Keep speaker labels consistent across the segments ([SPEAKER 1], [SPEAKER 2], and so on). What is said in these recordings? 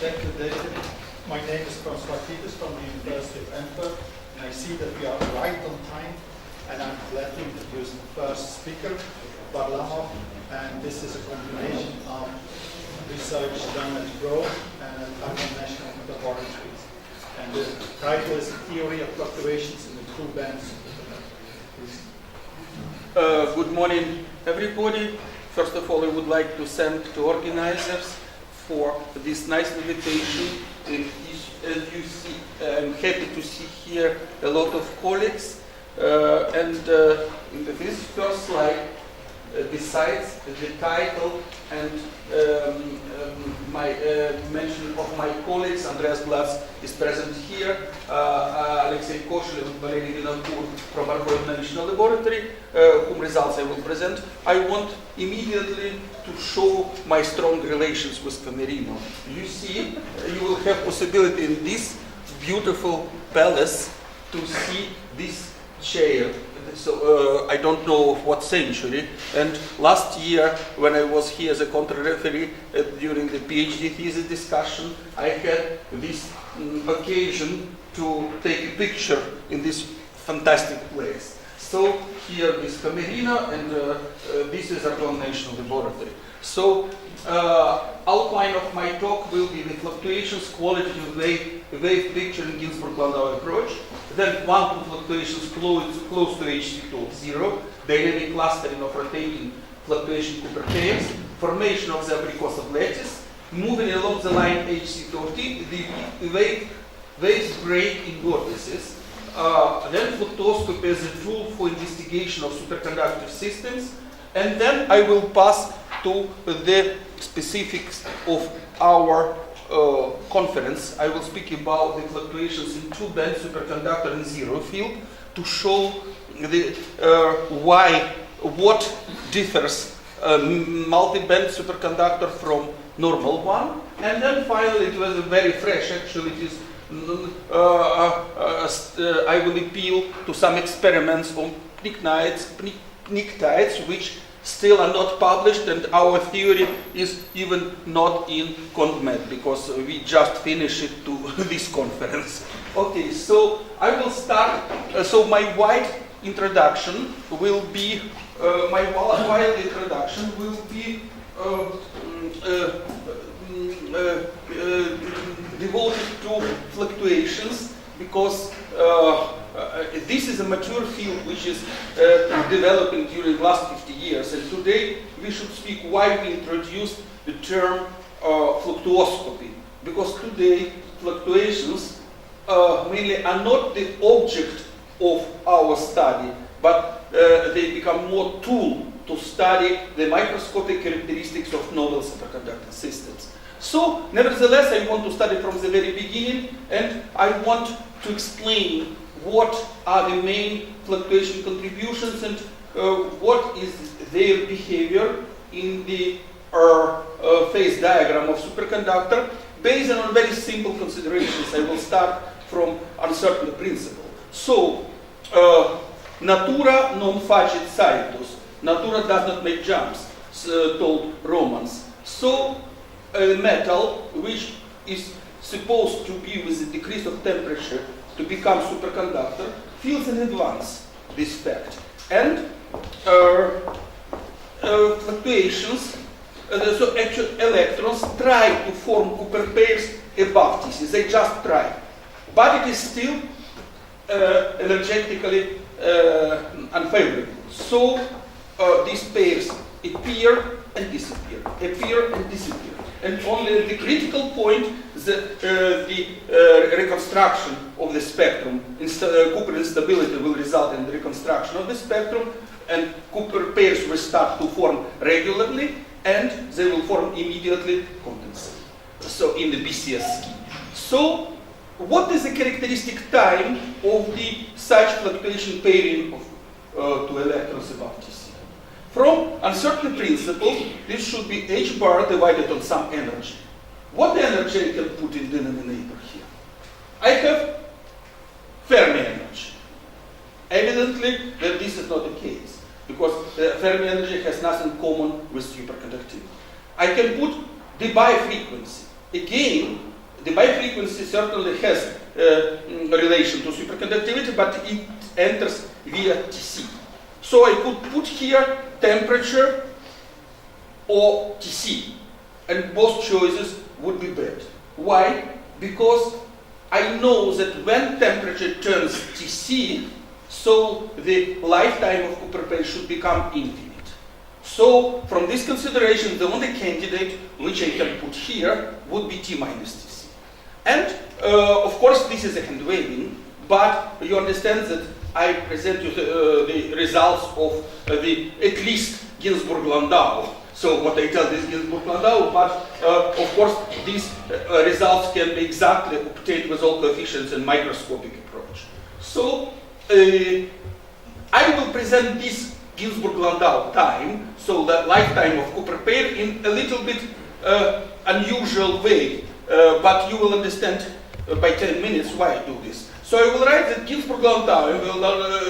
[SPEAKER 1] Thank you, David. My name is François Titus from the University of Antwerp, and I see that we are right on time, and I'm glad to introduce the first speaker, Varlamov, and this is a combination of research done at Broad and at London National Laboratories. And the title is Theory of Fluctuations in the Two Bands.
[SPEAKER 2] Good morning, everybody. First of all, I would like to thank the organizers for this nice invitation. And as you see, I'm happy to see here a lot of colleagues. In this first slide, besides the title and my mention of my colleagues, Andreas Glatz is present here, Alexei Koshelov and Valery Vinokur from our National Laboratory, whom results I will present. I want immediately to show my strong relations with Camerino. You see, you will have possibility in this beautiful palace to see this chair. So I don't know of what century. And last year, when I was here as a contra-referee during the PhD thesis discussion, I had this occasion to take a picture in this fantastic place. So here is Camerino, and this is our National Laboratory. So outline of my talk will be the fluctuations, qualitative wave picture in Ginzburg-Landau approach, then quantum fluctuations close to HC0, dynamic clustering of rotating fluctuation Cooper pairs, formation of the abricos lattice, moving along the line HC13, the waves break in vortices, then fluctuoscopy as a tool for investigation of superconductive systems, and then I will pass to the specifics of our conference. I will speak about the fluctuations in two-band superconductor and zero field to show the what differs multi-band superconductor from normal one, and then finally it was very fresh. Actually, it is. I will appeal to some experiments on pnictides, which still are not published, and our theory is even not in CondMed because we just finished it to this conference. Okay, so I will start. So my wide introduction will be devoted to fluctuations because this is a mature field which is developing during the last 50 years, and today we should speak why we introduced the term fluctuoscopy, because today fluctuations mainly are not the object of our study, but they become more tool to study the microscopic characteristics of novel superconducting systems. So, nevertheless, I want to study from the very beginning, and I want to explain what are the main fluctuation contributions and what is their behavior in the phase diagram of superconductor based on very simple considerations. I will start from uncertain principle. So, natura non facit saltus. Natura does not make jumps, told Romans. So, a metal which is supposed to be with a decrease of temperature to become superconductor feels in advance this fact. And fluctuations, so actual electrons try to form Cooper pairs above thesis. They just try. But it is still energetically unfavorable. So these pairs appear and disappear, and only at the critical point the reconstruction of the spectrum, Cooper instability will result in the reconstruction of the spectrum, and Cooper pairs will start to form regularly, and they will form immediately condensate. So in the BCS scheme. So what is the characteristic time of the such fluctuation pairing of two electrons above TC? From uncertain principle, this should be h bar divided on some energy. What energy I can put in denominator here? I have Fermi energy. Evidently, that this is not the case, because Fermi energy has nothing common with superconductivity. I can put Debye frequency. Again, the bifrequency certainly has relation to superconductivity, but it enters via Tc. So I could put here temperature or Tc, and both choices would be bad. Why? Because I know that when temperature turns Tc, so the lifetime of Cooper pair should become infinite. So from this consideration, the only candidate which I can put here would be T minus Tc. And of course, this is a hand waving, but you understand that I present you the results of the at least Ginzburg-Landau. So what I tell this Ginzburg-Landau, but of course these results can be exactly obtained with all coefficients and microscopic approach. So I will present this Ginzburg-Landau time, so the lifetime of Cooper pair, in a little bit unusual way, but you will understand by 10 minutes why I do this. So I will write that Ginzburg-Landau,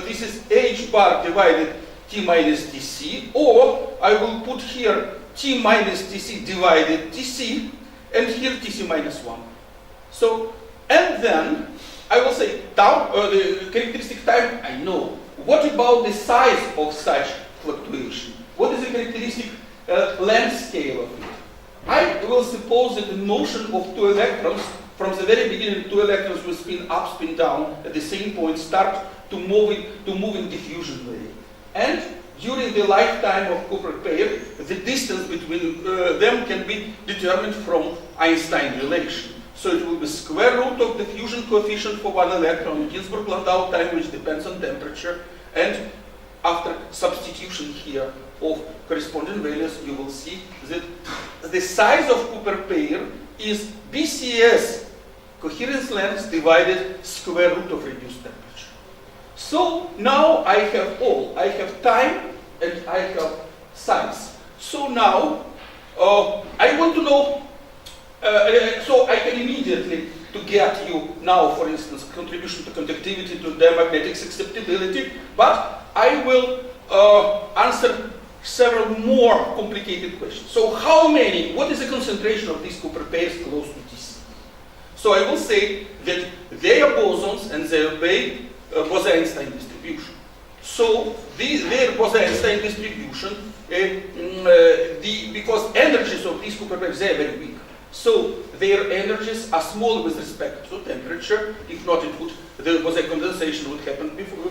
[SPEAKER 2] this is h bar divided T minus Tc, or I will put here T minus Tc divided Tc, and here Tc minus 1. So, and then I will say down the characteristic time I know. What about the size of such fluctuation? What is the characteristic length scale of it? I will suppose that the motion of two electrons, from the very beginning, two electrons will spin up, spin down at the same point, start to move in diffusion way. And during the lifetime of Cooper pair, the distance between them can be determined from Einstein relation. So it will be square root of the diffusion coefficient for one electron, Ginzburg-Landau time, which depends on temperature, and after substitution here of corresponding values, you will see that the size of Cooper pair is BCS coherence length divided square root of reduced temperature. So now I have all. I have time and I have size. So now I want to know, so I can immediately to get you now, for instance, contribution to conductivity, to diamagnetic susceptibility, but I will answer several more complicated questions. So how many, what is the concentration of these Cooper pairs close to Tc? So I will say that they are bosons and they obey Bose-Einstein distribution. So their Bose-Einstein distribution, because energies of these Cooper pairs, they are very weak. So their energies are small with respect to temperature. If not, it would, the Bose condensation would happen before,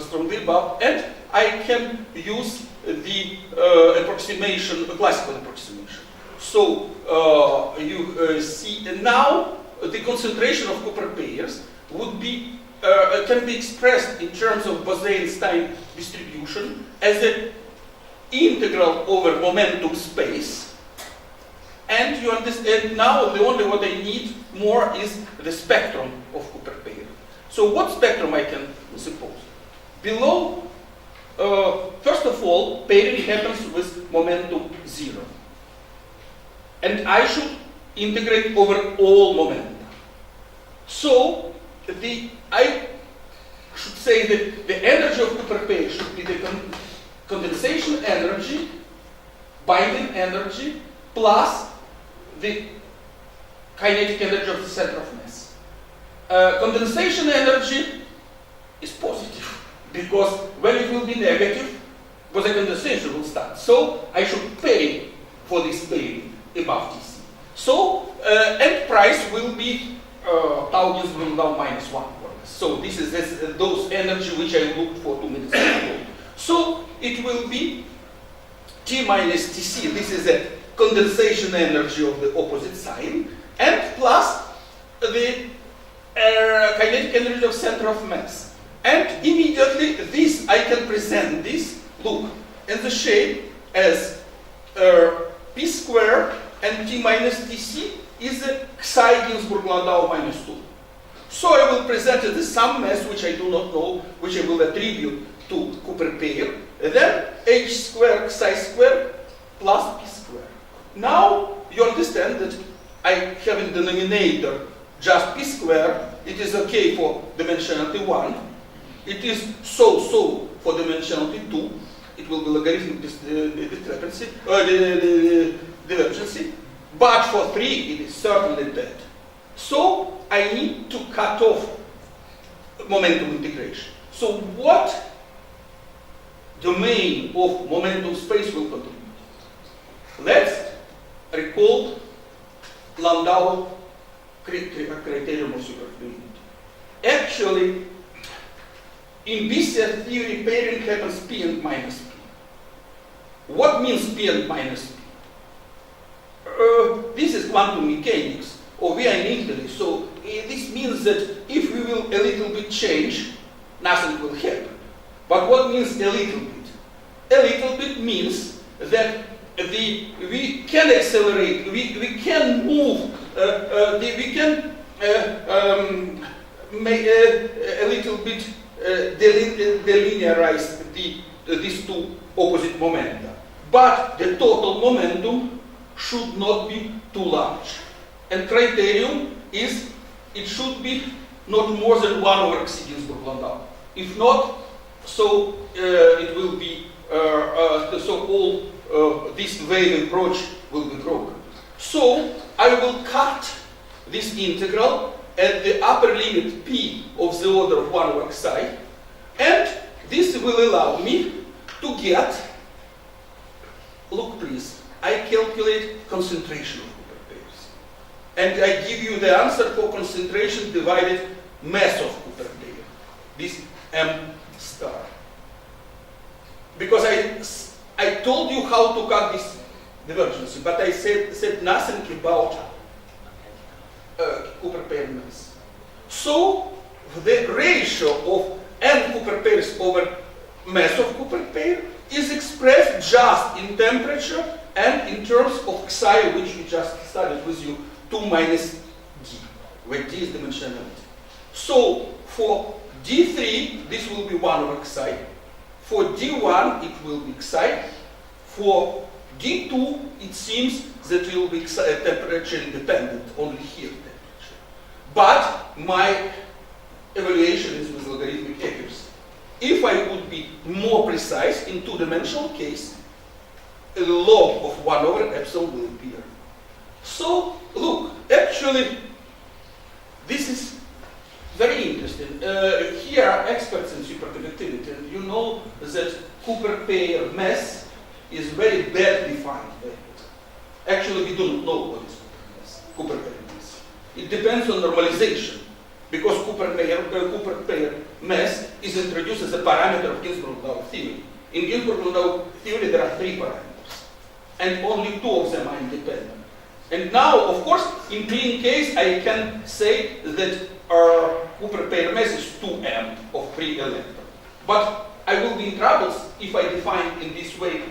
[SPEAKER 2] strongly above. And I can use the approximation, a classical approximation. So you see, and now the concentration of Cooper pairs would be can be expressed in terms of Bose-Einstein distribution as an integral over momentum space. And you understand now the only what I need more is the spectrum of Cooper pair. So what spectrum I can suppose? Below, first of all, pairing happens with momentum 0. And I should integrate over all momenta. So I should say that the energy of Cooper pair should be the condensation energy, binding energy, plus the kinetic energy of the center of mass. Condensation energy is positive, because when it will be negative, the condensation will start. So I should pay for this pairing above Tc. So end price will be tau Ginzburg-Landau minus 1. So this is those energy which I looked for 2 minutes ago. So it will be T minus Tc. This is a condensation energy of the opposite sign, and plus the kinetic energy of center of mass. And immediately this, I can present this, look, in the shape as p square and T minus Tc is a psi Ginzburg-Landau minus 2. So I will present the sum mass, which I do not know, which I will attribute to Cooper pair, and then h square psi square plus p square. Now you understand that I have in the denominator just p square. It is okay for dimensionality 1. It is so for dimensionality 2. It will be logarithmic discrepancy, the divergency. But for 3, it is certainly bad. So I need to cut off momentum integration. So what domain of momentum space will contribute? Let's recall Landau criterion of superfluidity. Actually, in BCF theory, pairing happens P and minus P. What means P and minus P? This is quantum mechanics, or we are in Italy, so this means that if we will a little bit change, nothing will happen. But what means a little bit? A little bit means that we can accelerate, we can move, we can make a little bit delinearize these two opposite momenta. But the total momentum should not be too large. And criterion is it should be not more than 1 over xc Ginzburg-Landau. If not, so it will be so all this wave approach will be broken. So I will cut this integral at the upper limit p of the order of 1 over xi, and this will allow me to get, look please, I calculate concentration of Cooper pairs. And I give you the answer for concentration divided mass of Cooper pair, this m star. Because I told you how to cut this divergence, but I said nothing about Cooper pair mass. So the ratio of n Cooper pairs over mass of Cooper pair is expressed just in temperature and in terms of xi, which we just studied with you, 2 minus d, where d is dimensionality. So for d3, this will be 1 over xi. For d1, it will be xi. For d2, it seems that it will be temperature independent, only here temperature. But my evaluation is with logarithmic accuracy. If I would be more precise in two-dimensional case, the log of 1 over epsilon will appear. So, look, actually, this is very interesting. Here are experts in superconductivity, and you know that Cooper pair mass is very badly defined. Actually, we don't know what is Cooper pair mass. It depends on normalization, because Cooper pair mass is introduced as a parameter of Ginzburg-Landau theory. In Ginzburg-Landau theory, there are 3 parameters, and only 2 of them are independent. And now, of course, in clean case, I can say that our Cooper pair mass is 2m of free electron. But I will be in trouble if I define in this way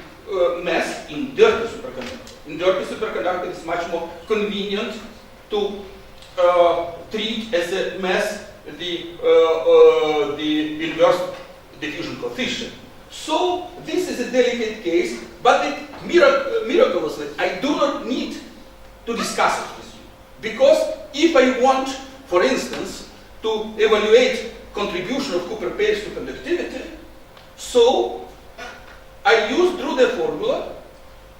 [SPEAKER 2] mass in dirty superconductor. In dirty superconductor, it's much more convenient to treat as a mass the inverse diffusion coefficient. So this is a delicate case, but miraculously, I do not need to discuss it with you. Because if I want, for instance, to evaluate contribution of Cooper pairs to conductivity, so I use Drude formula.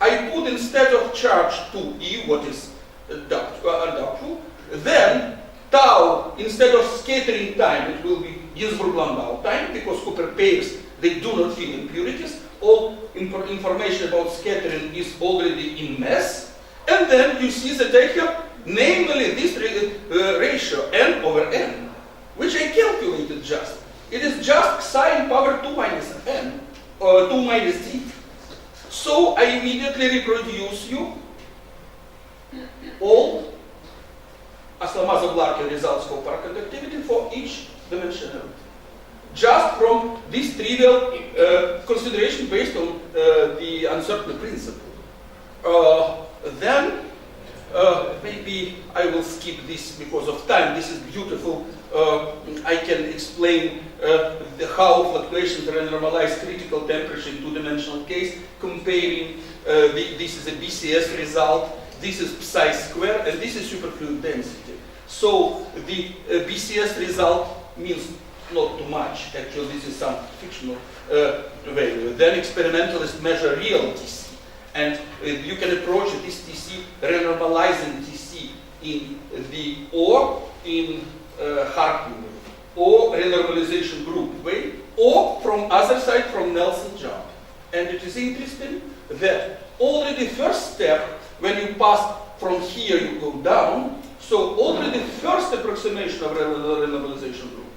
[SPEAKER 2] I put instead of charge 2e, what is undoubtful, then tau, instead of scattering time, it will be Ginzburg-Landau time, because Cooper pairs, they do not fill impurities. All information about scattering is already in mass. And then you see that I have, namely, this ratio n over n, which I calculated just. It is just sine power 2 minus n, or 2 minus d. So I immediately reproduce you all Aslamazov-Larkin results for paraconductivity for each dimensionality. Just from this trivial consideration based on the uncertainty principle. Then maybe I will skip this because of time. This is beautiful. I can explain how fluctuations are normalized critical temperature in two-dimensional case, comparing this is a BCS result, this is psi square, and this is superfluid density. So the BCS result means not too much. Actually, this is some fictional value. Then experimentalists measure real TC. And you can approach this TC, renormalizing TC in the or in Hartley way, or renormalization group way, or from other side from Nelson jump. And it is interesting that already first step, when you pass from here, you go down. So already first approximation of renormalization group,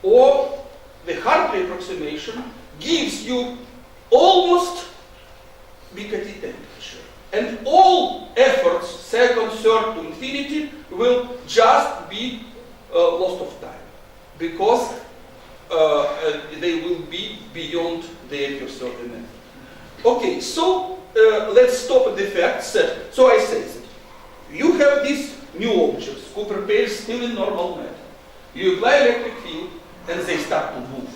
[SPEAKER 2] or the Hartley approximation, gives you almost BKT temperature. And all efforts, second, third to infinity, will just be loss of time, because they will be beyond the accuracy of the method. Okay, so let's stop at the facts. So I say that you have these new objects, Cooper pairs still in normal matter. You apply electric field and they start to move.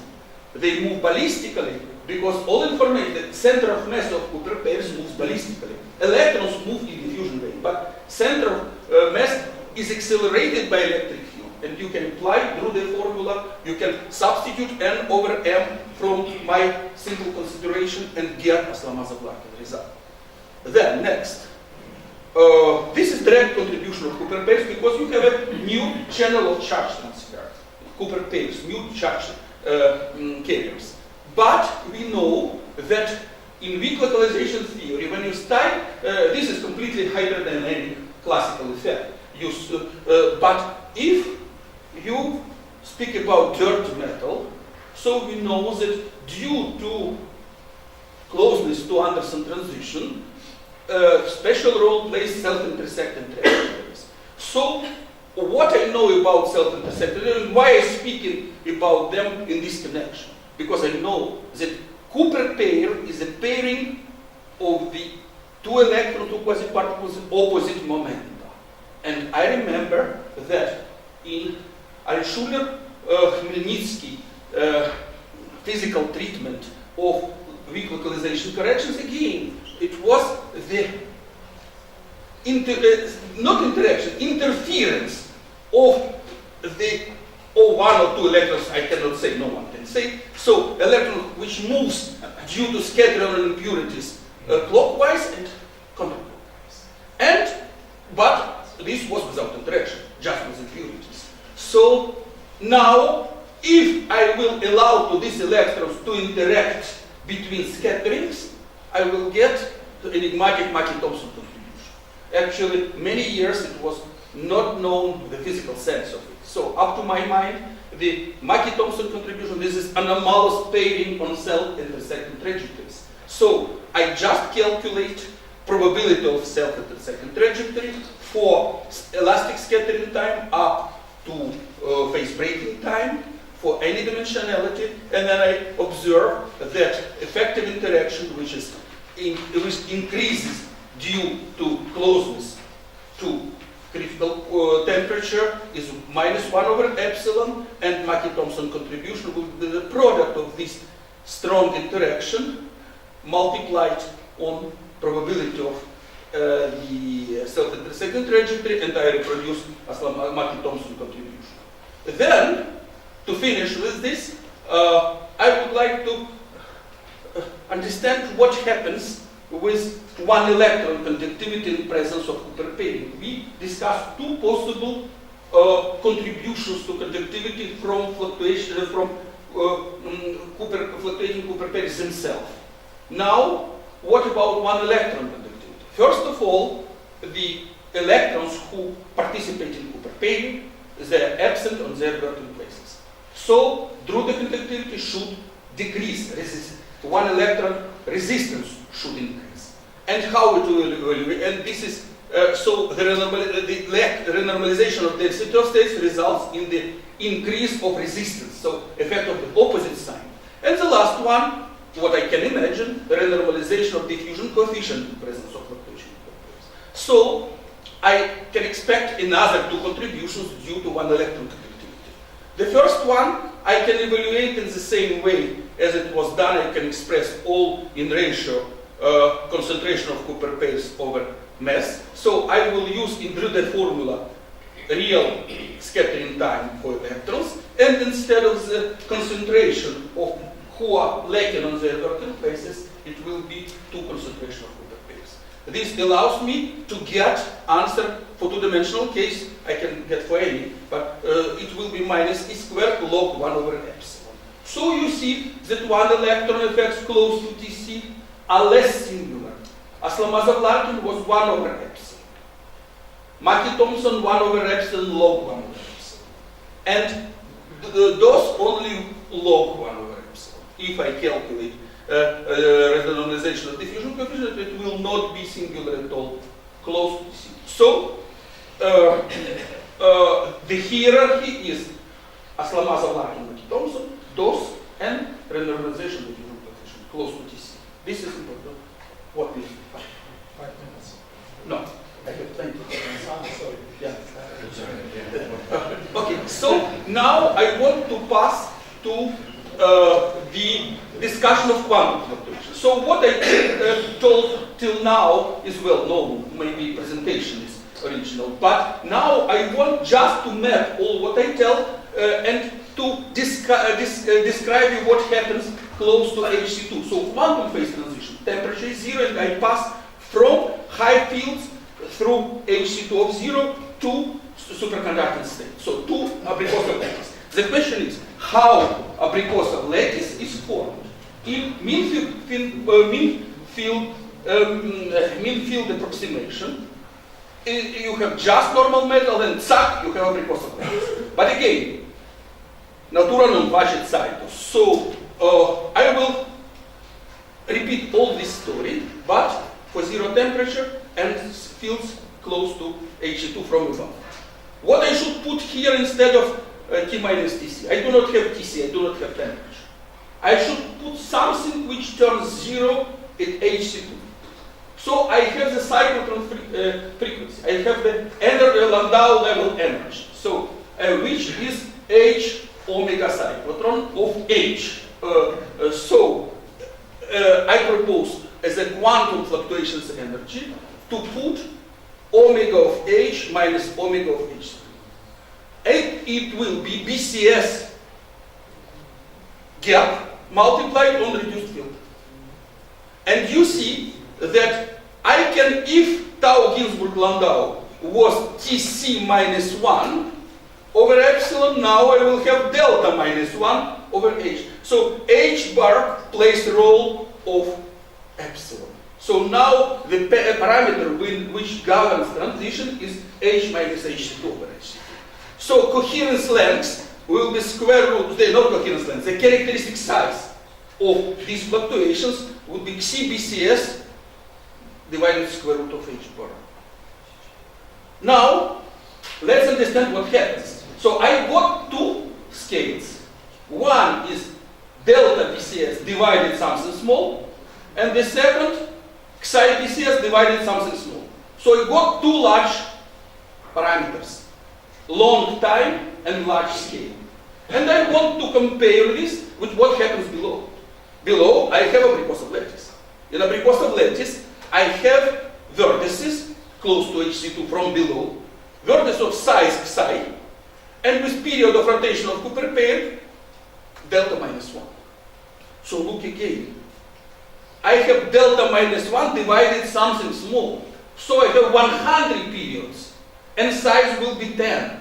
[SPEAKER 2] They move ballistically because all information, the center of mass of Cooper pairs moves ballistically. Electrons move in diffusion rate, but center of mass is accelerated by electric field. And you can apply through the formula, you can substitute n over m from my simple consideration and get a Slama-Zablocki result. Then next, this is direct contribution of Cooper pairs because you have a new channel of charge transfer. Cooper pairs, new charge carriers. But we know that in weak localization theory, when you start, this is completely hydrodynamic classical effect. But if you speak about dirt metal, so we know that due to closeness to Anderson transition, special role plays self-intersecting trajectories. So what I know about self-intersecting and why I'm speaking about them in this connection? Because I know that Cooper pair is a pairing of the two electron, two quasi-particles opposite momenta. And I remember that in Altshuler-Khmelnytsky physical treatment of weak localization corrections, again, it was the interference of the one or two electrons, I cannot say, no one can say. So electron which moves due to scattering impurities clockwise and counterclockwise. But this was without interaction, just with impurities. So now, if I will allow to these electrons to interact between scatterings, I will get the enigmatic Mackie-Thompson contribution. Actually, many years it was not known the physical sense of it. So up to my mind, the Mackie-Thompson contribution, this is anomalous pairing on self-intersecting trajectories. So I just calculate probability of self-intersecting trajectory for elastic scattering time up to phase breaking time for any dimensionality, and then I observe that effective interaction, which increases due to closeness to critical temperature, is -1 over epsilon, and Mackie-Thompson contribution will be the product of this strong interaction multiplied on probability of the self-intersecting trajectory, and I reproduce as Mackie-Thompson contribution. Then, to finish with this, I would like to understand what happens with one electron conductivity in presence of Cooper pairing. We discussed two possible contributions to conductivity from fluctuation from fluctuating Cooper pairs themselves. Now, what about one electron conductivity? First of all, the electrons who participate in Cooper pairing, they are absent on their working places. So, through the conductivity should decrease. One electron resistance should increase. And how it will evaluate? And this is so the renormalization of density of states results in the increase of resistance. So, effect of the opposite sign. And the last one, what I can imagine, the renormalization of diffusion coefficient in presence of fluctuation. So, I can expect another two contributions due to one electron conductivity. The first one I can evaluate in the same way as it was done. I can express all in ratio concentration of Cooper pairs over mass. So I will use in Drude formula real scattering time for electrons, and instead of the concentration of who are lacking on their working places, it will be two concentration of Cooper pairs. This allows me to get answer for two-dimensional case. I can get for any, but it will be minus e squared log 1 over epsilon. So you see that one electron effects close to Tc are less singular. Aslamazov-Larkin was 1 over epsilon. Mackie-Thompson 1 over epsilon log 1 over epsilon. And those only log 1 over epsilon. If I calculate renormalization of diffusion coefficient, it will not be singular at all, close to C. So the hierarchy is Aslamazov-Larkin, Mackie-Thompson, DOS, and renormalization of diffusion coefficient, close to TC. This is important. What is
[SPEAKER 1] 5 minutes.
[SPEAKER 2] No, I have plenty.
[SPEAKER 1] Sorry.
[SPEAKER 2] Yeah. Okay, so now I want to pass to the discussion of quantum fluctuations. So what I told till now is well known, maybe presentation is original, but now I want just to map all what I tell and to describe you what happens close to Hc2. So quantum phase transition, temperature is 0, and I pass from high fields through Hc2 of 0 to superconducting state. So to Abrikosov lattice. The question is how Abrikosov lattice is formed. In mean field approximation, you have just normal metal, and zack, you have Abrikosov lattice. But again, natura non facit saetus. So I will repeat all this story, but for 0 temperature and fields close to Hc2 from above. What I should put here instead of T minus Tc? I do not have Tc, I do not have temperature. I should put something which turns 0 at Hc2. So I have the cyclotron frequency. I have the Landau level energy. So which is H omega cyclotron of H. I propose as a quantum fluctuations energy to put omega of H minus omega of H2. And it will be BCS gap multiplied on reduced field. And you see that I can, if tau Ginzburg-Landau was Tc minus 1 over epsilon, now I will have delta minus 1 over H. So H bar plays the role of epsilon. So now the parameter which governs transition is H minus H2 over H2. So coherence lengths will be square root, not coherence lengths, the characteristic size of these fluctuations would be CBCS divided square root of H bar. Now, let's understand what happens. So I got two scales. One is delta BCS divided something small, and the second psi BCS divided something small. So I got two large parameters, long time and large scale. And I want to compare this with what happens below. Below, I have Abrikosov lattice. In Abrikosov lattice, I have vertices close to Hc2 from below, vertex of size psi, and with period of rotation of Cooper pair, delta minus 1. So look again. I have delta minus 1 divided something small. So I have 100 periods, and size will be 10.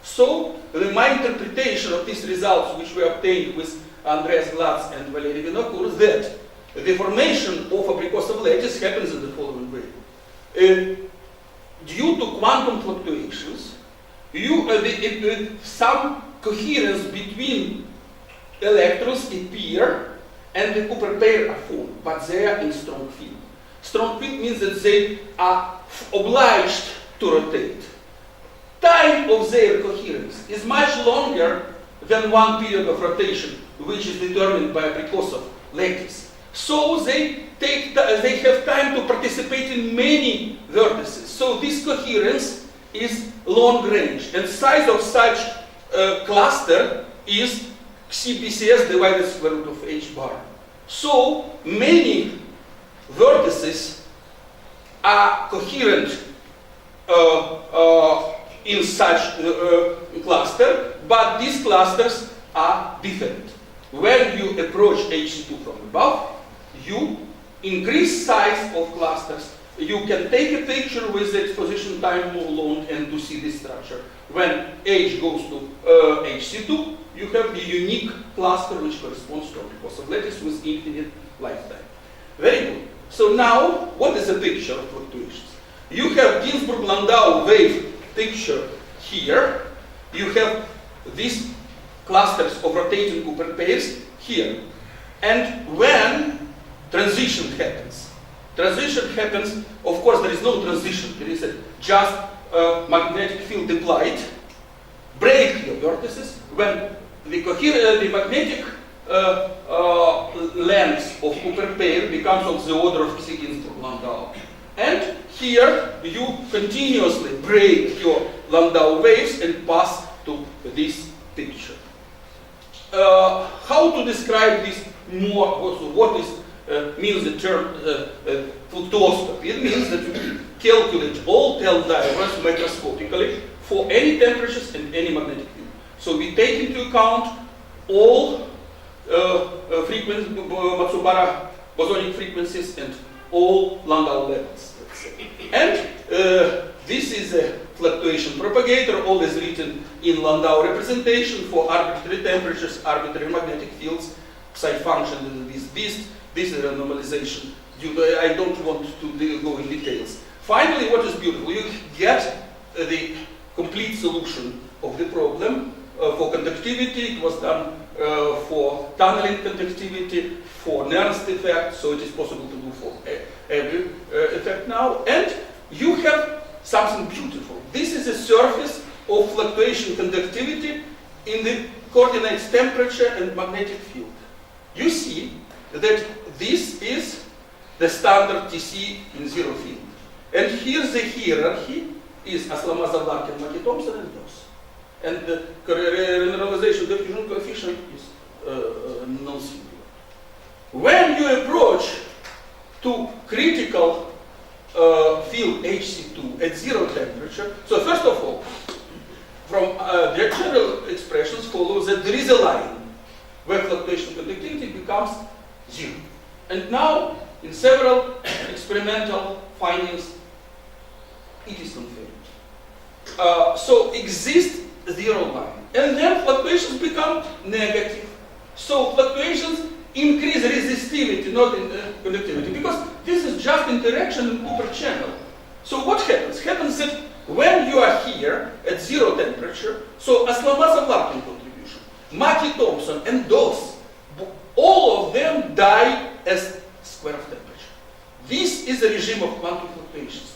[SPEAKER 2] So my interpretation of these results, which we obtained with Andreas Glatz and Valery Vinokur, is that the formation of Abrikosov lattice happens in the following way. Due to quantum fluctuations, some coherence between electrons appear and the Cooper pair are formed, but they are in strong field. Strong field means that they are obliged to rotate. Time of their coherence is much longer than one period of rotation, which is determined by Abrikosov lattice. So they have time to participate in many vertices. So this coherence is long range, and size of such cluster is CBCS divided square root of H bar. So many vertices are coherent in such cluster, but these clusters are different. When you approach Hc2 from above, you increase size of clusters you can take a picture with the exposition time alone and to see this structure. When H goes to HC2, you have the unique cluster which corresponds to possibilities with infinite lifetime. Very good. So now, what is a picture of fluctuations? You have Ginzburg-Landau wave picture here. You have these clusters of rotating Cooper pairs here. And when transition happens, of course there is no transition, there is just magnetic field applied, break your vortices when the magnetic length of Cooper pair becomes of the order of psi Ginzburg-Landau. And here you continuously break your Landau waves and pass to this picture. How to describe this more? What means the term fluctuoscopy? It means that you calculate all tail diagrams microscopically for any temperatures and any magnetic field. So we take into account all frequencies, Matsubara bosonic frequencies, and all Landau levels. And this is a fluctuation propagator, always written in Landau representation for arbitrary temperatures, arbitrary magnetic fields, psi function in this beast. This is a normalization. I don't want to go in details. Finally, what is beautiful, you get the complete solution of the problem for conductivity. It was done for tunneling conductivity, for Nernst effect, so it is possible to do for every effect now. And you have something beautiful. This is a surface of fluctuation conductivity in the coordinates temperature and magnetic field. You see that this is the standard TC in zero field. And here's the hierarchy is Aslamazov-Larkin, Mackey-Thompson, and DOS. And the generalization diffusion coefficient is non-singular. When you approach to critical field HC2 at zero temperature, so first of all, from the general expressions follows that there is a line where fluctuation conductivity becomes zero. And now, in several experimental findings, it is confirmed. So exists zero line. And then fluctuations become negative. So fluctuations increase resistivity, not in conductivity, because this is just interaction in Cooper channel. So what happens? Happens that when you are here at zero temperature, so Aslamazov-Larkin contribution, Mackey-Thompson and DOS, all of them die as square of temperature. This is a regime of quantum fluctuations.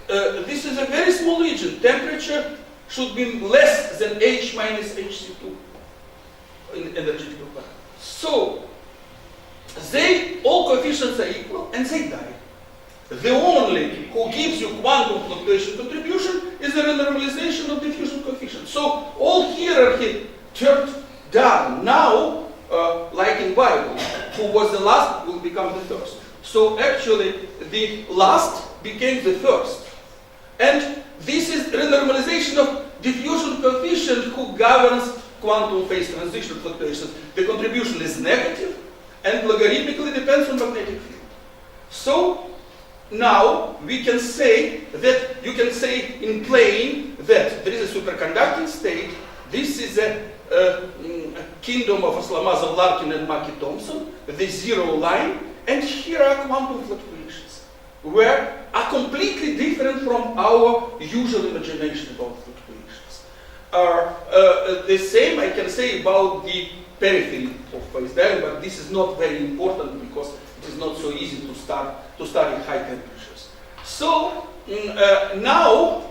[SPEAKER 2] This is a very small region. Temperature should be less than H minus HC2 in energetic requirement. So, all coefficients are equal and they die. The only who gives you quantum fluctuation contribution is the renormalization of diffusion coefficient. So, all hierarchy turned down. Now, like in Bible, who was the last will become the first. So actually, the last became the first. And this is renormalization of diffusion coefficient who governs quantum phase transition fluctuations. The contribution is negative and logarithmically depends on magnetic field. So now we can say that you can say in plane that there is a superconducting state. This is a kingdom of Aslamazov-Larkin and Mackey-Thompson, the zero line, and here are quantum fluctuations, where are completely different from our usual imagination about fluctuations. The same I can say about the periphery of phase diagram, but this is not very important because it is not so easy to study high temperatures. So now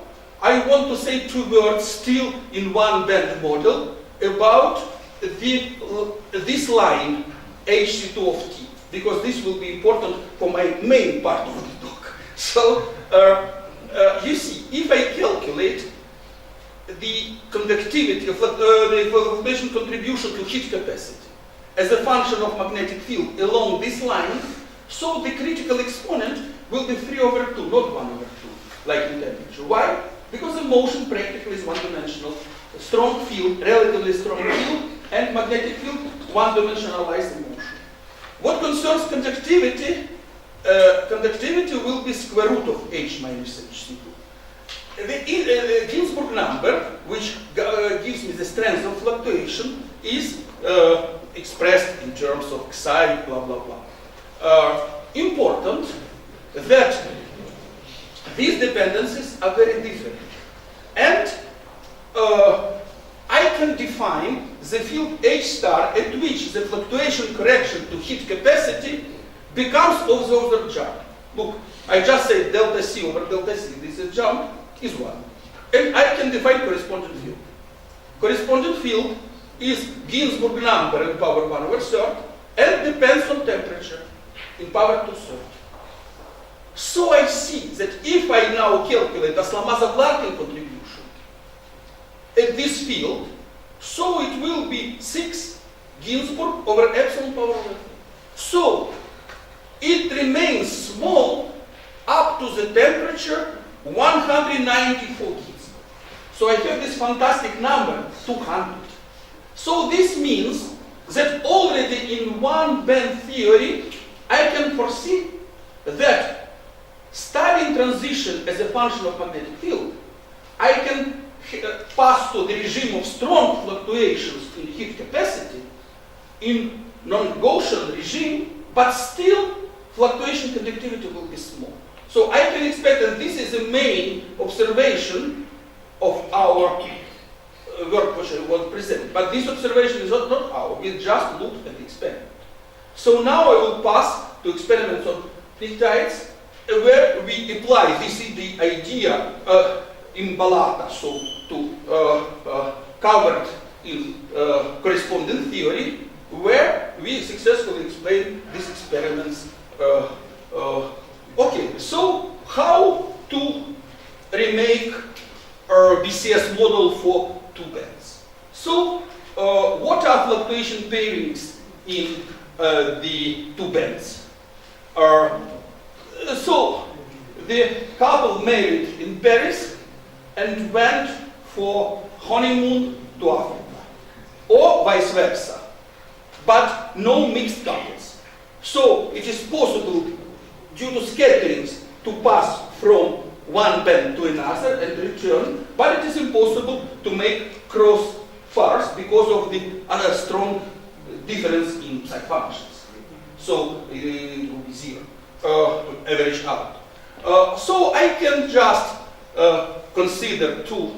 [SPEAKER 2] I want to say two words still in one band model about this line HC2 of T, because this will be important for my main part of the talk. So you see, if I calculate the conductivity of the fluctuation contribution to heat capacity as a function of magnetic field along this line, so the critical exponent will be 3/2, not 1/2, like in temperature. Why? Because the motion practically is one-dimensional. Strong field, relatively strong field, and magnetic field one-dimensionalized motion. What concerns conductivity, conductivity will be square root of H minus Hc2. The Ginzburg number, which gives me the strength of fluctuation, is expressed in terms of psi, blah, blah, blah. Important that these dependencies are very different. And I can define the field H star at which the fluctuation correction to heat capacity becomes of the order jump. Look, I just say delta C over delta C, this is jump, is 1. And I can define corresponding field. Corresponding field is Ginzburg number in power 1/3 and depends on temperature in power 2/3. So I see that if I now calculate the Aslamazov-Larkin contribution at this field, so it will be 6 Ginzburg over epsilon power 1. So it remains small up to the temperature 194 Ginzburg. So I have this fantastic number, 200. So this means that already in one band theory, I can foresee that studying transition as a function of magnetic field, I can pass to the regime of strong fluctuations in heat capacity in non-Gaussian regime, but still fluctuation conductivity will be small. So I can expect that this is the main observation of our work which I want to present. But this observation is not our, we just looked at the experiment. So now I will pass to experiments on peptides, where we apply the idea in Balata, so to covered in corresponding theory, where we successfully explain these experiments. Okay, so how to remake our BCS model for two bands? So what are fluctuation pairings in the two bands? So the couple married in Paris and went for honeymoon to Africa, or vice versa, but no mixed couples. So it is possible, due to scatterings, to pass from one band to another and return, but it is impossible to make cross fars because of the other strong difference in psi functions. So it will be 0 to average out. So I can just consider two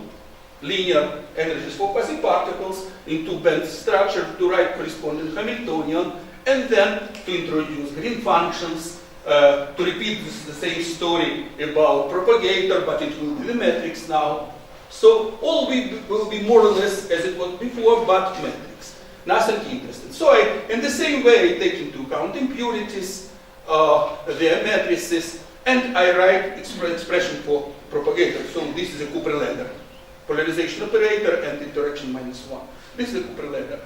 [SPEAKER 2] linear energies for quasi-particles in two-band structure to write corresponding Hamiltonian, and then to introduce green functions, to repeat the same story about propagator, but it will be the matrix now. So all will be more or less as it was before, but matrix. Nothing interesting. So in the same way, I take into account impurities, their matrices, and I write expression for propagator. So this is a Cooper ladder. Polarization operator and interaction -1. This is the Cooper ladder.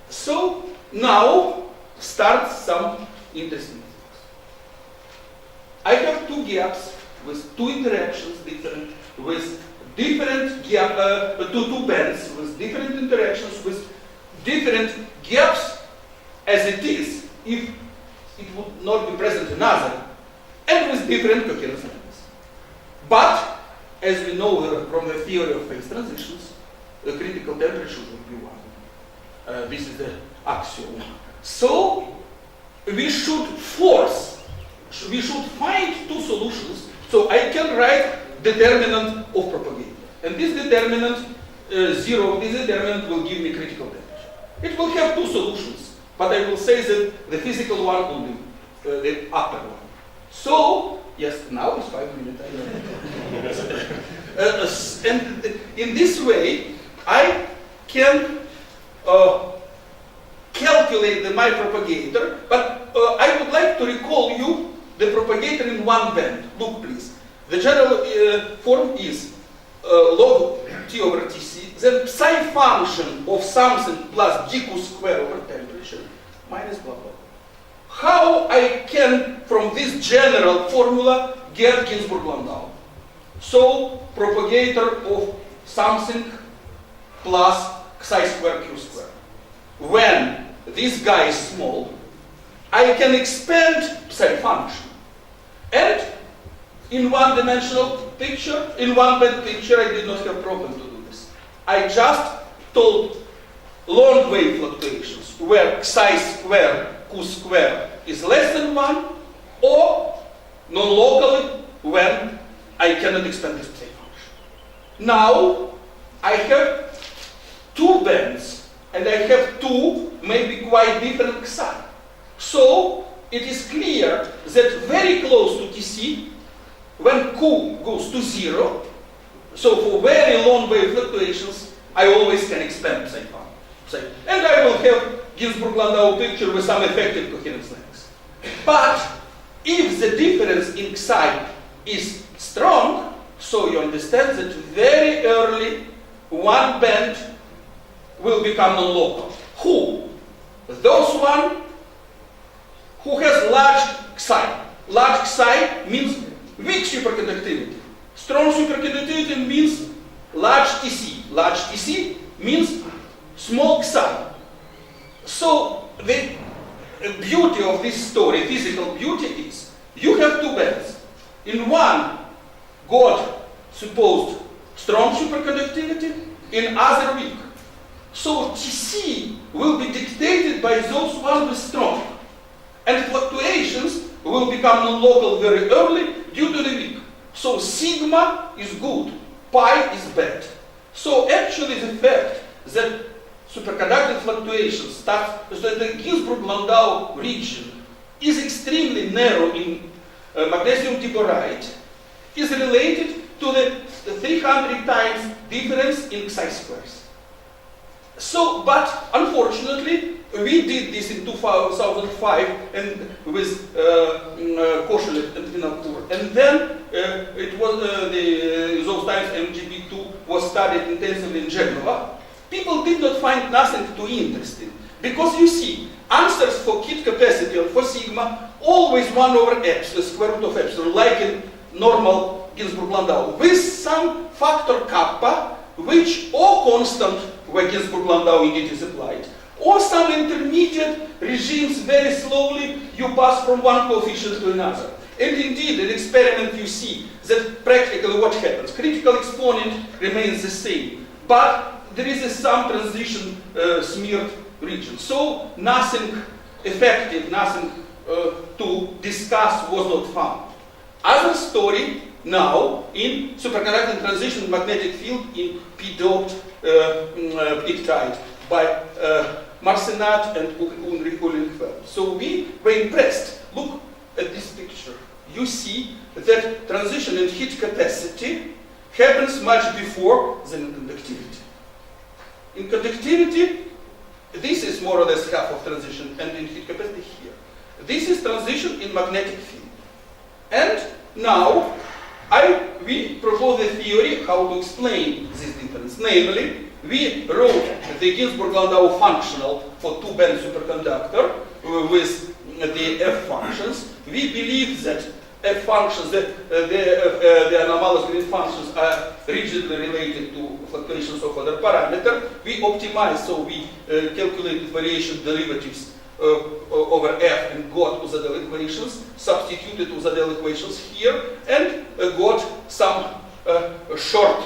[SPEAKER 2] So now start some interesting things. I have two gaps with two interactions different, with different gap, two bands with different interactions, with different gaps as it is if it would not be present in other, and with different coherence lengths. But as we know from the theory of phase transitions, the critical temperature would be 1. This is the axiom. So we should find two solutions. So I can write determinant of propagator. And this determinant, 0, this determinant will give me critical temperature. It will have two solutions, but I will say that the physical one only, the upper one. So, yes, now it's 5 minutes. And in this way, I can calculate my propagator, but I would like to recall you the propagator in one band. Look, please. The general form is log T over Tc, then psi function of something plus dq square over temperature minus blah blah. How I can, from this general formula, get Ginzburg-Landau? So, propagator of something plus psi square q square. When this guy is small, I can expand psi function. And in one-dimensional picture, in one-band picture, I did not have problem to do this. I just told long wave fluctuations where psi square, q square is less than 1, or non-locally when I cannot expand this psi function. Now, I have two bands, and I have two maybe quite different psi. So, it is clear that very close to Tc, when q goes to 0, so for very long wave fluctuations, I always can expand psi function. And I will have Ginzburg-Landau picture with some effective coherence lengths. But if the difference in psi is strong, so you understand that very early one band will become non-local. Who? Those one who has large psi. Large psi means weak superconductivity. Strong superconductivity means large Tc. Large Tc means small psi. So the beauty of this story, physical beauty, is you have two bands. In one, God supposed strong superconductivity, in other weak. So Tc will be dictated by those ones with strong. And fluctuations will become non-local very early due to the weak. So sigma is good, pi is bad. So actually the fact that superconducting fluctuations start, so the Ginzburg-Landau region is extremely narrow in magnesium diboride, is related to the 300 times difference in psi squares. So, but unfortunately, we did this in 2005 and with Koshelov and Vinokur. And then it was those times MGB2 was studied intensively in Genova. People did not find nothing too interesting. Because you see, answers for kit capacity or for sigma, always 1 over epsilon, square root of epsilon, like in normal Ginzburg-Landau, with some factor kappa, which or constant where Ginzburg-Landau indeed is applied, or some intermediate regimes very slowly you pass from one coefficient to another. And indeed, in experiment you see that practically what happens? Critical exponent remains the same, but there is some transition smeared region. So nothing effective, nothing to discuss was not found. Other story now in superconducting transition magnetic field in p-doped pictide by Marcenat and Ulrich Uhlenfeld. So we were impressed. Look at this picture. You see that transition in heat capacity happens much before than in conductivity. In conductivity, this is more or less half of transition, and in heat capacity here. This is transition in magnetic field. And now we propose a theory how to explain this difference. Namely, we wrote the Ginzburg-Landau functional for two-band superconductor with the F functions. We believe that F functions, the anomalous Green functions are rigidly related to fluctuations of other parameter. We optimize, so we calculated variation derivatives over F and got Uzadel equations, substituted Uzadel equations here, and got some short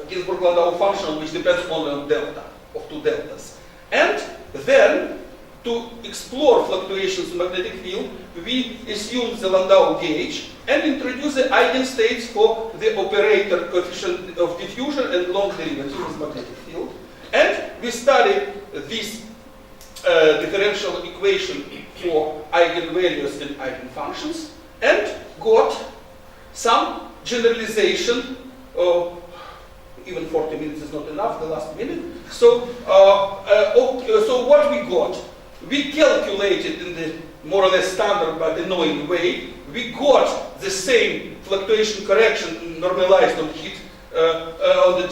[SPEAKER 2] Ginzburg-Landau functional which depends only on delta, of two deltas. And then, to explore fluctuations in magnetic field, we assume the Landau gauge and introduce the eigenstates for the operator coefficient of diffusion and long derivative of magnetic field. And we study this differential equation for eigenvalues and eigenfunctions and got some generalization. Even 40 minutes is not enough, the last minute. So, so what we got? We calculated in the more or less standard but annoying way. We got the same fluctuation correction normalized on heat, on the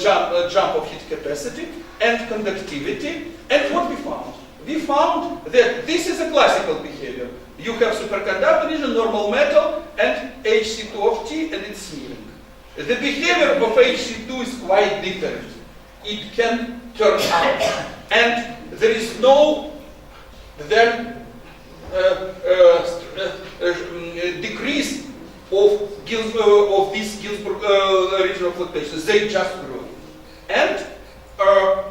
[SPEAKER 2] jump of heat capacity and conductivity. And what we found? We found that this is a classical behavior. You have superconductor region, normal metal, and Hc2 of T, and it's smearing. The behavior of Hc2 is quite different. It can turn out. And there is no then decrease of these Ginzburg regional fluctuations. They just grow. And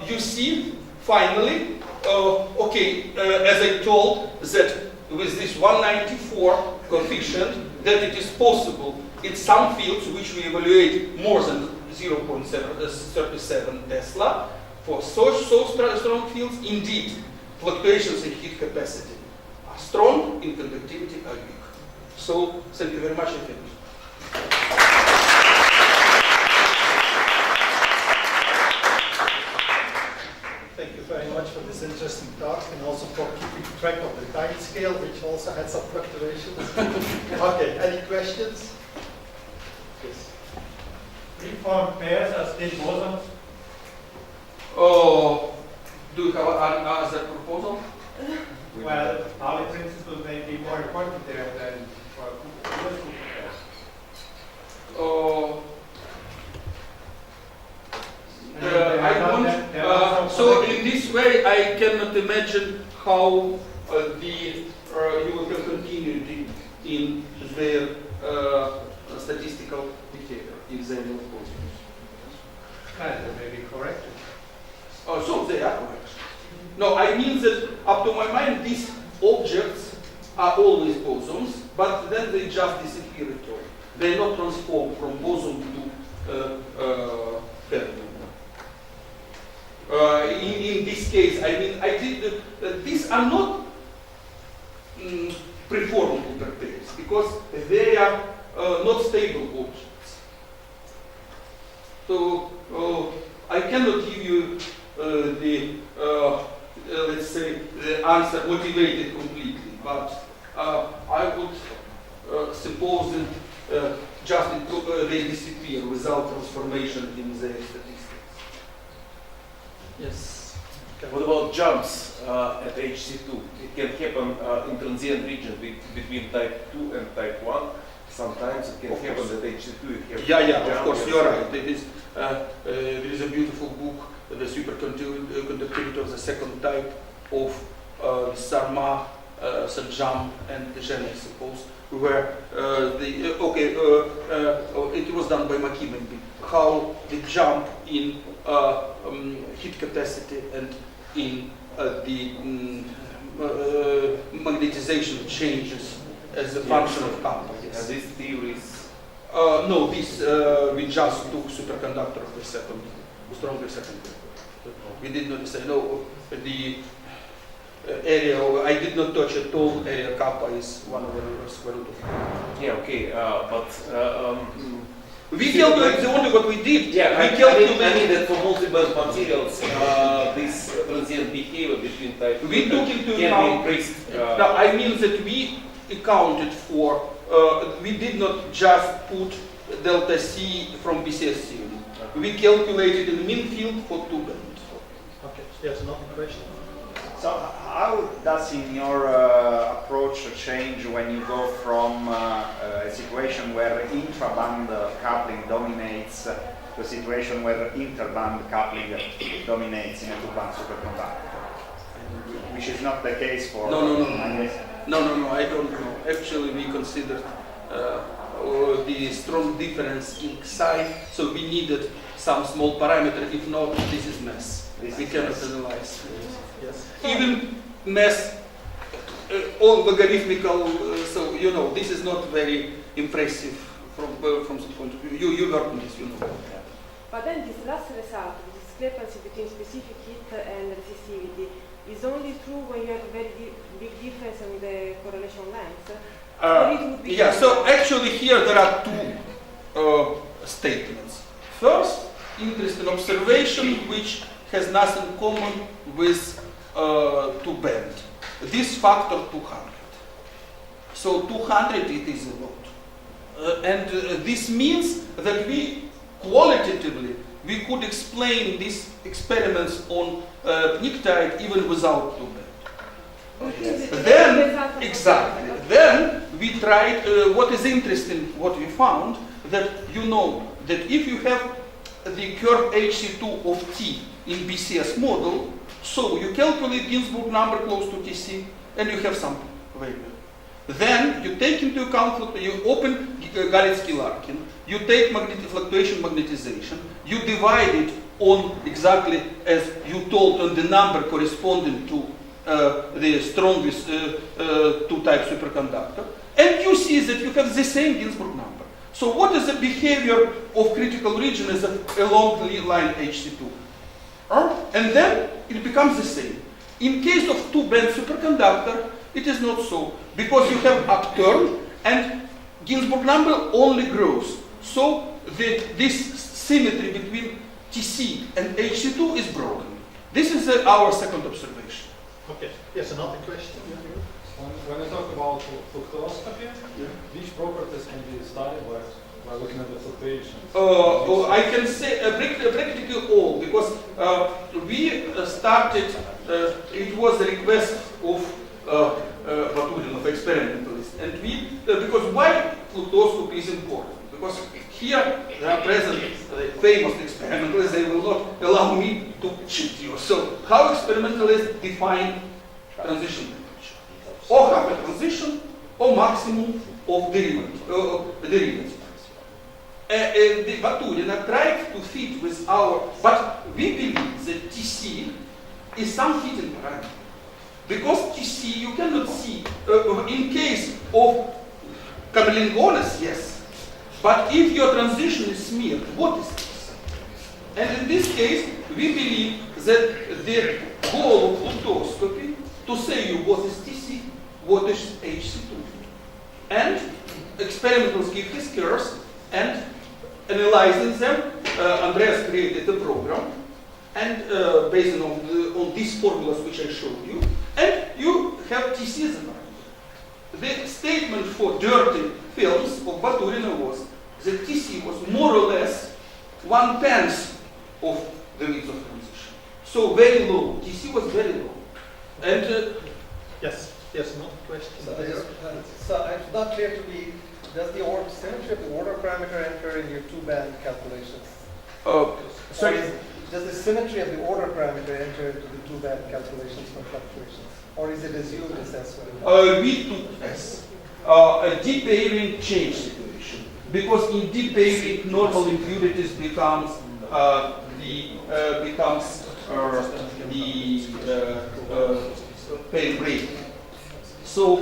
[SPEAKER 2] you see, finally, as I told, that with this 194 coefficient, that it is possible in some fields which we evaluate more than 0.37 Tesla, for so strong fields, indeed, fluctuations in heat capacity are strong, in conductivity are weak. So, thank you very much. I finished.
[SPEAKER 1] Thank you very much for this interesting talk and also for keeping track of the time scale, which also had some fluctuations. Okay, any questions? Yes.
[SPEAKER 3] Preformed pairs are still bosons?
[SPEAKER 2] Do you have another proposal?
[SPEAKER 3] Well, Pauli principle may be more important there than for pairs.
[SPEAKER 2] So in this way, I cannot imagine how you will have continuity in their statistical behavior if they will positive.
[SPEAKER 3] Well, they may be corrected.
[SPEAKER 2] So they are correct. No, I mean that up to my mind, these objects are always bosons, but then they just disappear at all. They are not transformed from boson to fermion. In this case, I mean, these are not preformable pairs because they are not stable objects. So I cannot give you let's say, the answer motivated completely, but I would suppose that just they disappear without transformation in the statistics. Yes.
[SPEAKER 4] What about jumps at HC2? It can happen in transient region between type 2 and type 1. Sometimes it can happen at HC2.
[SPEAKER 2] Yeah, of course, you're right. There is a beautiful book, The Superconductivity of the Second Type of Sarma, Sanjam, and Dejean, I suppose, where it was done by McKimmon, how the jump in heat capacity and in the magnetization changes as a function of kappa. Yes.
[SPEAKER 4] And these theories?
[SPEAKER 2] No, this we just took superconductor of the second, stronger second. We did not say no. The area I did not touch at all. Area kappa is 1/square root of.
[SPEAKER 4] Yeah, okay, but
[SPEAKER 2] we calculate the only what we did.
[SPEAKER 4] Yeah,
[SPEAKER 2] we
[SPEAKER 4] I
[SPEAKER 2] calculate.
[SPEAKER 4] mean that for multi-band materials, this transient behavior between type
[SPEAKER 2] We took into
[SPEAKER 4] can be
[SPEAKER 2] account.
[SPEAKER 4] increased.
[SPEAKER 2] No, I mean that we accounted for. We did not just put delta C from BCS theory. We calculated the mean field for two bands.
[SPEAKER 1] Okay, there's another question.
[SPEAKER 5] So how does in your approach change when you go from a situation where intraband coupling dominates to a situation where interband coupling dominates in a two-band superconductor? Which is not the case for...
[SPEAKER 2] No, I don't know. Actually, we considered the strong difference in psi, so we needed some small parameter. If not, this is mess. We cannot analyze.
[SPEAKER 1] Yes.
[SPEAKER 2] Even mess, all logarithmical, so you know, this is not very impressive from the point of view. You work on this, you know.
[SPEAKER 6] But then this last result, the discrepancy between specific heat and resistivity, is only true when you have a very big difference in the correlation length.
[SPEAKER 2] Yeah, so actually here there are two statements. First, interesting observation which has nothing common with two band. This factor 200. So 200 it is a lot. And this means that we qualitatively we could explain these experiments on pnictide even without two band. Then, exactly, then we tried, what is interesting, what we found, that you know that if you have the curve HC2 of T in BCS model, so you calculate Ginzburg number close to TC and you have some value. Then you take into account, you open Galitsky-Larkin, you take fluctuation magnetization, you divide it on exactly as you told on the number corresponding to the strongest two-type superconductor, and you see that you have the same Ginzburg number. So what is the behavior of critical region is along the line HC2? And then it becomes the same. In case of two-band superconductor, it is not so, because you have upturn and Ginzburg number only grows. So this symmetry between TC and HC2 is broken. This is our second observation.
[SPEAKER 1] Okay, yes, another question?
[SPEAKER 7] When I talk about fluctuoscopy, which properties can be studied by looking at the fluctuations?
[SPEAKER 2] I can say practically all, because we started, it was a request of Baturin, of experimentalists, and we, because why fluctuoscopy is important? Because here there are present famous experimentalists, they will not allow me to cheat you. So how experimentalists define transition temperature? Or half a transition, or maximum of derivative. The Baturin tried to fit with our, but we believe that TC is some hidden parameter. Because TC you cannot see, in case of Camerlingones, yes. But if your transition is smeared, what is this? And in this case, we believe that the goal of fluctuoscopy to say you what is TC, what is HC2. And experimentals give these curves, and analyzing them, Andreas created a program, and based on these formulas which I showed you, and you have TC as a parameter. The statement for dirty films of Baturin was that TC was more or less 1/10 of the width of transition. So very low. TC was very low. And
[SPEAKER 1] Yes, another question.
[SPEAKER 8] So it's not clear to me, does the symmetry of the order parameter enter in your two-band calculations?
[SPEAKER 2] sorry.
[SPEAKER 8] Does the symmetry of the order parameter enter into the two-band calculations for fluctuations? Or is it assumed as well?
[SPEAKER 2] We took as a deep pairing change situation, because in deep pairing normal impurities becomes pair rate. So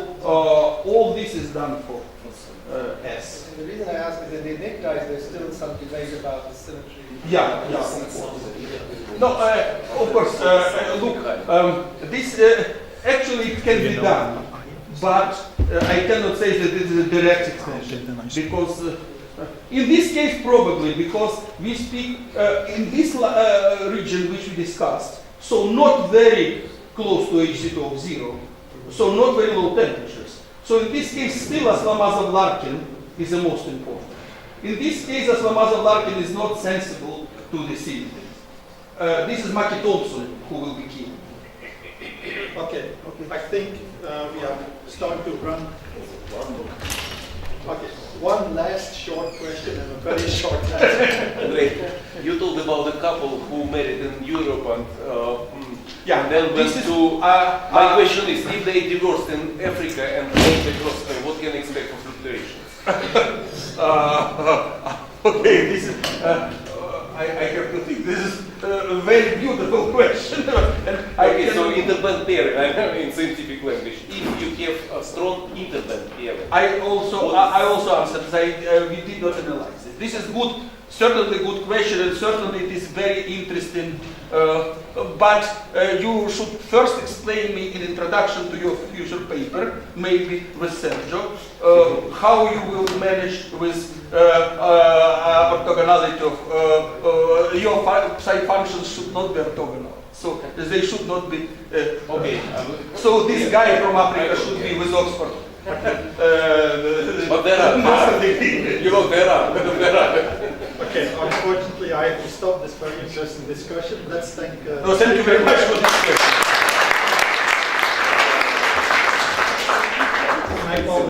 [SPEAKER 2] all this is done for S.
[SPEAKER 8] And the reason I ask is that in the Nick dice there's still some debate about the symmetry.
[SPEAKER 2] Yeah, of course. No, of course. Look, this actually can be done, but I cannot say that this is a direct extension, because in this case probably because we speak in this region which we discussed, so not very close to HC2 of 0, so not very low temperatures. So in this case still Aslamazov-Larkin is the most important. In this case Aslamazov-Larkin is not sensible to the symmetry. This is Mackie Thompson who will be key.
[SPEAKER 1] Okay, I think we are starting to run. Okay, one last short question and a very short answer.
[SPEAKER 4] Andrei, you told about the couple who married in Europe and
[SPEAKER 2] Yeah,
[SPEAKER 4] and then went
[SPEAKER 2] this is,
[SPEAKER 4] to. My question is, if they divorced in Africa and came across, what can you expect for fluctuations?
[SPEAKER 2] Okay, this is. I have to think. This is a very beautiful question. And
[SPEAKER 4] Okay, so interband pair, in scientific language, if you have a strong interband pair.
[SPEAKER 2] I also answered that we did not analyze it. This is good, certainly good question, and certainly it is very interesting. But you should first explain me in introduction to your future paper, maybe with Sergio, how you will manage with orthogonality of your psi functions should not be orthogonal. So they should not be.
[SPEAKER 4] Okay.
[SPEAKER 2] So this guy from Africa should be with Oxford.
[SPEAKER 4] But there are. You know, there are.
[SPEAKER 1] Okay, unfortunately I have to stop this very interesting discussion. Let's thank.
[SPEAKER 2] No, thank you very much for this question.